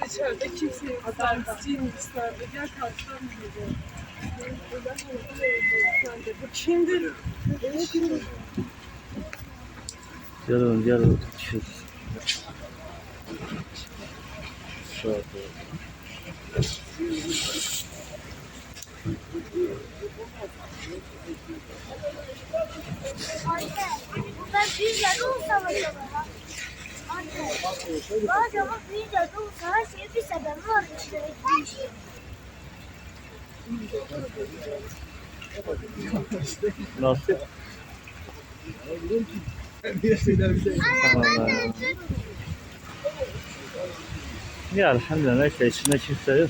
İçeride kimse servisçiyim isterdi. Gel karşıdan gidelim. Bu kimdir? Gelin. Şöyle. Ben bir yarı olsam acaba? Anne. Acaba bir yarı olsa her şeyin bir sebebi var işte. Nasıl? Ya elhamdülillah neyse içinde kimse yok.